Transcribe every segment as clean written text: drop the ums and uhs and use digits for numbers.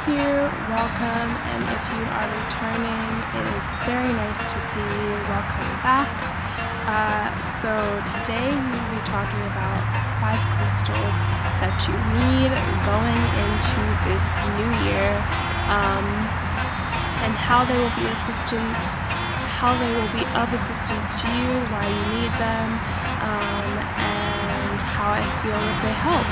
here, welcome, and if you are returning, it is very nice to see you. Welcome back. So today we will be talking about 5 crystals that you need going into this new year, and how they will be of assistance to you, why you need them, and how I feel that they help.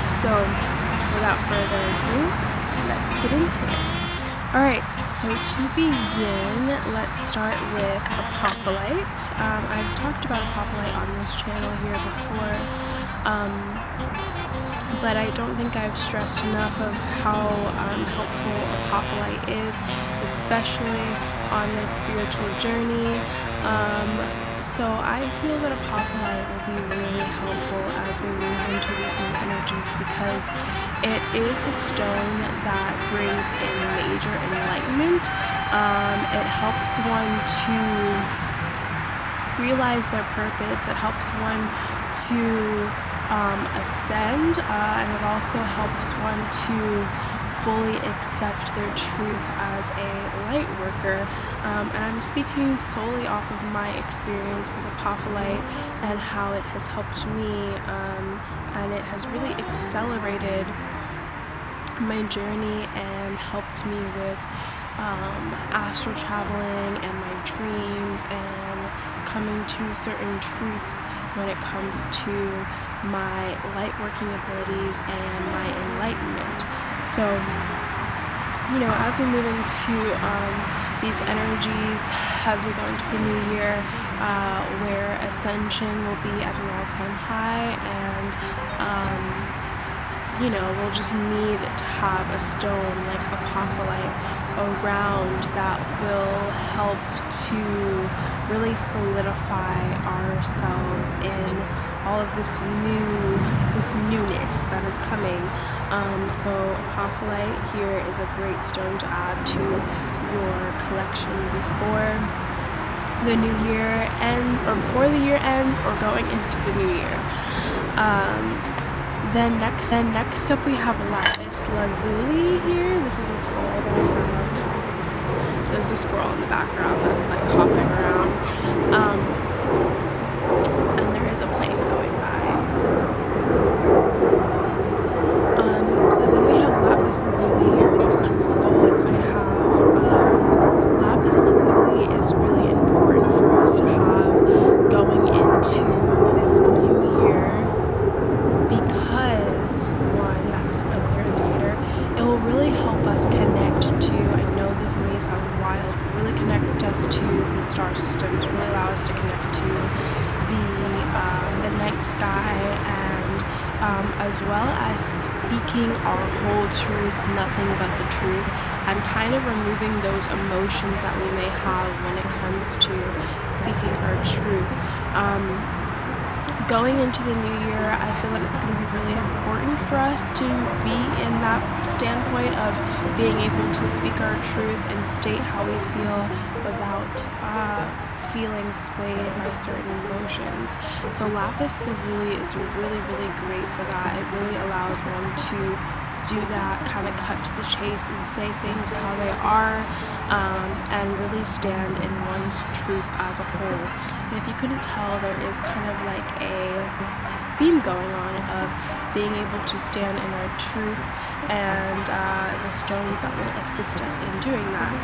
So without further ado, let's get into it. Alright, so to begin, let's start with Apophyllite. I've talked about Apophyllite on this channel here before, but I don't think I've stressed enough of how helpful Apophyllite is, especially on this spiritual journey. So I feel that Apophyllite will be really helpful as we move into these new energies, because it is a stone that brings in major enlightenment. It helps one to realize their purpose. It helps one to ascend, and it also helps one to fully accept their truth as a light worker. And I'm speaking solely off of my experience with Apophyllite and how it has helped me, and it has really accelerated my journey and helped me with astral traveling and my dreams and coming to certain truths when it comes to my light working abilities and my enlightenment. So, as we move into these energies, as we go into the new year, where ascension will be at an all-time high, and we'll just need to have a stone like Apophyllite around that will help to really solidify ourselves in all of this newness that is coming. So Apophyllite here is a great stone to add to your collection before the new year ends, or before the year ends, or going into the new year. Then next up we have Lapis Lazuli here. This is a skull that I have. There's a squirrel in the background that's like hopping around. And there is a plane going by. So then we have Lapis Lazuli here. This is a skull that I have. Lapis Lazuli is really important for us to have going into this new year, because one, that's a clear indicator. It will really help us connect to, I know this may sound wild, but really connect us to the star system, to really allow us to connect to the night sky, and as well as speaking our whole truth, nothing but the truth, and kind of removing those emotions that we may have when it comes to speaking our truth. Going into the new year, I feel that it's going to be really important for us to be in that standpoint of being able to speak our truth and state how we feel without feeling swayed by certain emotions. So Lapis Lazuli is really, really great for that. It really allows one to do that, kind of cut to the chase and say things how they are, and really stand in one's truth as a whole. And if you couldn't tell, there is kind of like a theme going on of being able to stand in our truth, and the stones that will assist us in doing that.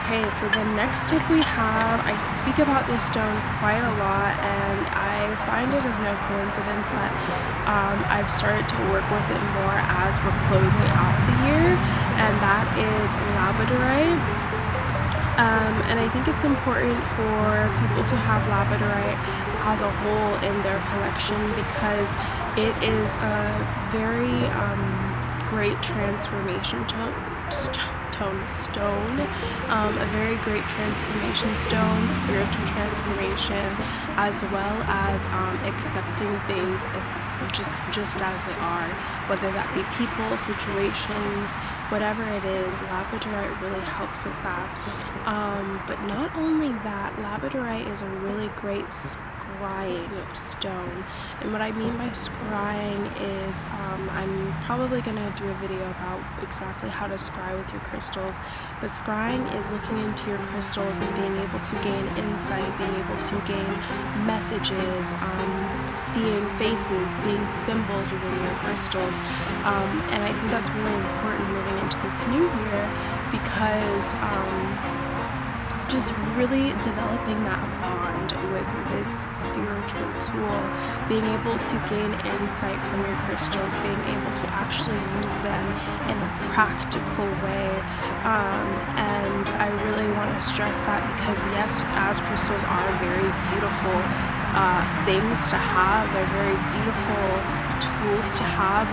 Okay, so the next up we have, I speak about this stone quite a lot, and I find it is no coincidence that I've started to work with it more as we're closing out the year, and that is Labradorite. And I think it's important for people to have Labradorite as a whole in their collection, because it is a very great transformation stone, a very great transformation stone, spiritual transformation, as well as accepting things as just as they are, whether that be people, situations, whatever it is. Labradorite really helps with that. But not only that, Labradorite is a really great scrying stone. And what I mean by scrying is I'm probably going to do a video about exactly how to scry with your crystals, but scrying is looking into your crystals and being able to gain insight, being able to gain messages, seeing faces, seeing symbols within your crystals. And I think that's really important moving into this new year, because just really developing that bond with this spiritual tool, being able to gain insight from your crystals, being able to actually use them in a practical way. And I really want to stress that, because yes, as crystals are very beautiful things to have, they're very beautiful tools to have.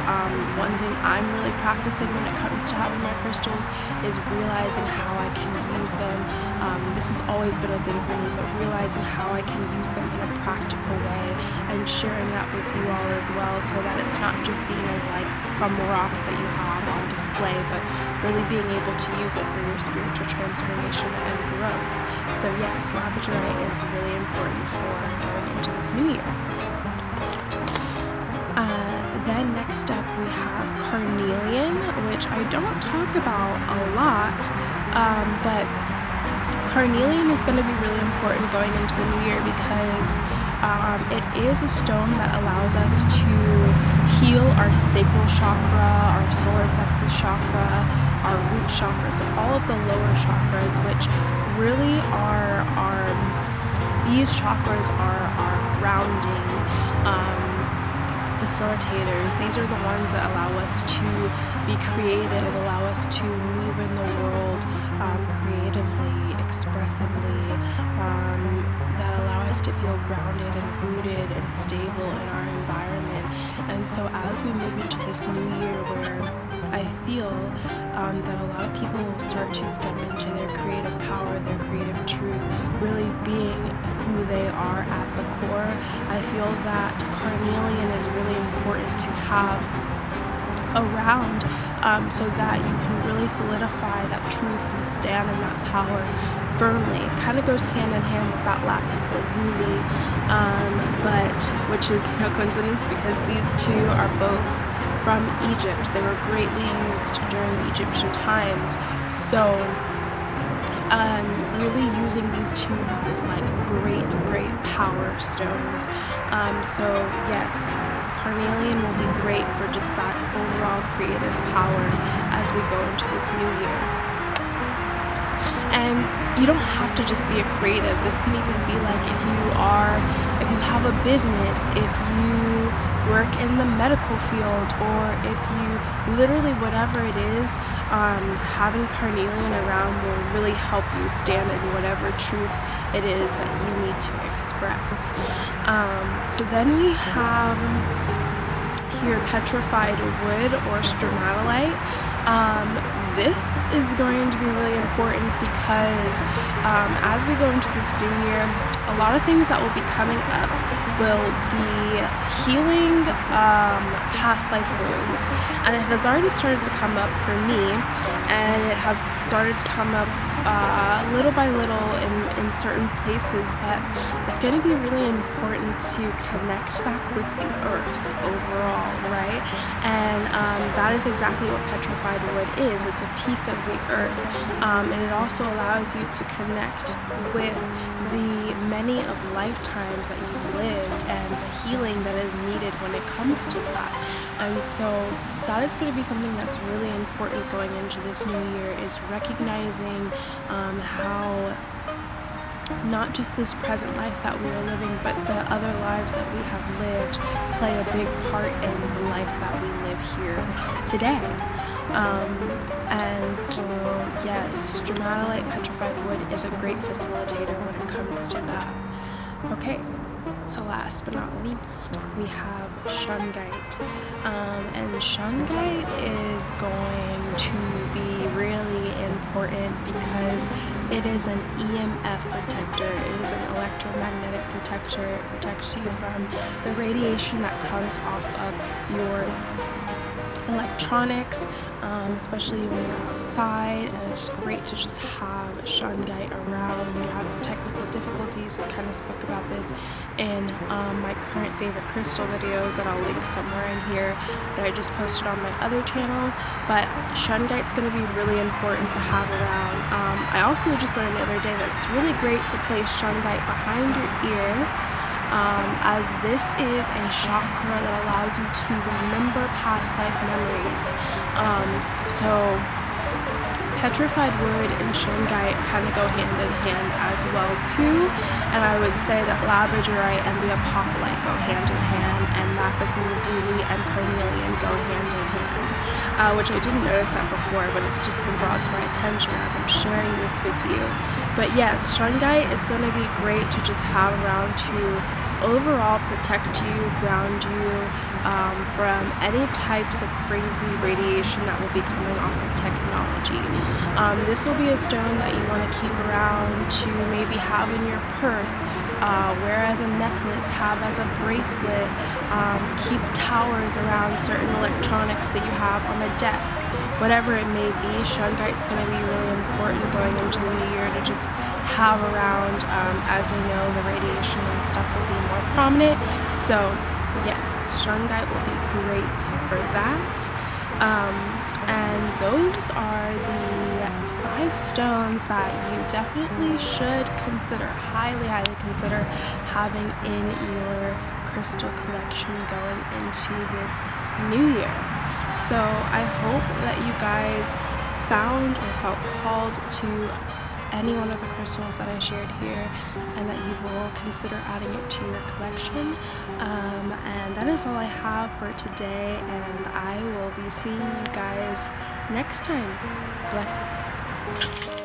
One thing I'm really practicing when it comes to having my crystals is realizing how I can use them. This has always been a thing for me, but realizing how I can use them in a practical way and sharing that with you all as well, so that it's not just seen as like some rock that you have on display, but really being able to use it for your spiritual transformation and growth. So yes, Labradorite is really important for going into this new year. Then next up we have Carnelian, which I don't talk about a lot, but Carnelian is going to be really important going into the new year, because it is a stone that allows us to heal our sacral chakra, our solar plexus chakra, our root chakra, so all of the lower chakras, which really are these chakras are our grounding facilitators. These are the ones that allow us to be creative, allow us to move in the world creatively, expressively, that allow us to feel grounded and rooted and stable in our environment. And so as we move into this new year, where I feel that a lot of people will start to step into their creative power, their creative truth, really being who they are at the core, I feel that Carnelian is really important to have around, so that you can really solidify that truth and stand in that power firmly. It kind of goes hand in hand with that Lapis Lazuli, but which is no coincidence, because these two are both from Egypt. They were greatly used during Egyptian times. So really using these two as like great power stones. So yes, Carnelian will be great for just that overall creative power as we go into this new year. And you don't have to just be a creative. This can even be like if you have a business, if you work in the medical field, or if you literally whatever it is, having Carnelian around will really help you stand in whatever truth it is that you need to express. So then we have here Petrified Wood or Stromatolite. This is going to be really important, because as we go into this new year, a lot of things that will be coming up will be healing past life wounds, and it has already started to come up for me, and it has started to come up little by little in certain places, but it's going to be really important to connect back with the earth overall, right? And that is exactly what Petrified Wood is. It's a piece of the earth, and it also allows you to connect with the many of lifetimes that you've lived and the healing that is needed when it comes to that. And so that is going to be something that's really important going into this new year, is recognizing how not just this present life that we are living, but the other lives that we have lived play a big part in the life that we live here today. And so yes, Stromatolite Petrified Wood is a great facilitator when it comes to that. Okay, so last but not least, we have Shungite. And Shungite is going to be really important because it is an EMF protector. It is an electromagnetic protector. It protects you from the radiation that comes off of your electronics, especially when you're outside, and it's great to just have Shungite around when you're having technical difficulties. I kind of spoke about this in my current favorite crystal videos that I'll link somewhere in here that I just posted on my other channel. But Shungite's going to be really important to have around. I also just learned the other day that it's really great to place Shungite behind your ear, as this is a chakra that allows you to remember past life memories. So Petrified Wood and Shungite kind of go hand in hand as well too, and I would say that Labradorite and the Apophyllite go hand in hand, and Lapis Lazuli and Carnelian go hand in hand, which I didn't notice that before, but it's just been brought to my attention as I'm sharing this with you. But yes, Shungite is going to be great to just have around to overall protect you, ground you from any types of crazy radiation that will be coming off of technology. This will be a stone that you want to keep around to maybe have in your purse, wear as a necklace, have as a bracelet, keep towers around certain electronics that you have on the desk. Whatever it may be, Shungite's going to be really important going into the new year to just have around. As we know, the radiation and stuff will be more prominent, so yes, Shungite will be great for that. And those are the 5 stones that you definitely should consider, highly consider having in your crystal collection going into this new year. So I hope that you guys found or felt called to any one of the crystals that I shared here, and that you will consider adding it to your collection. And that is all I have for today, and I will be seeing you guys next time. Blessings.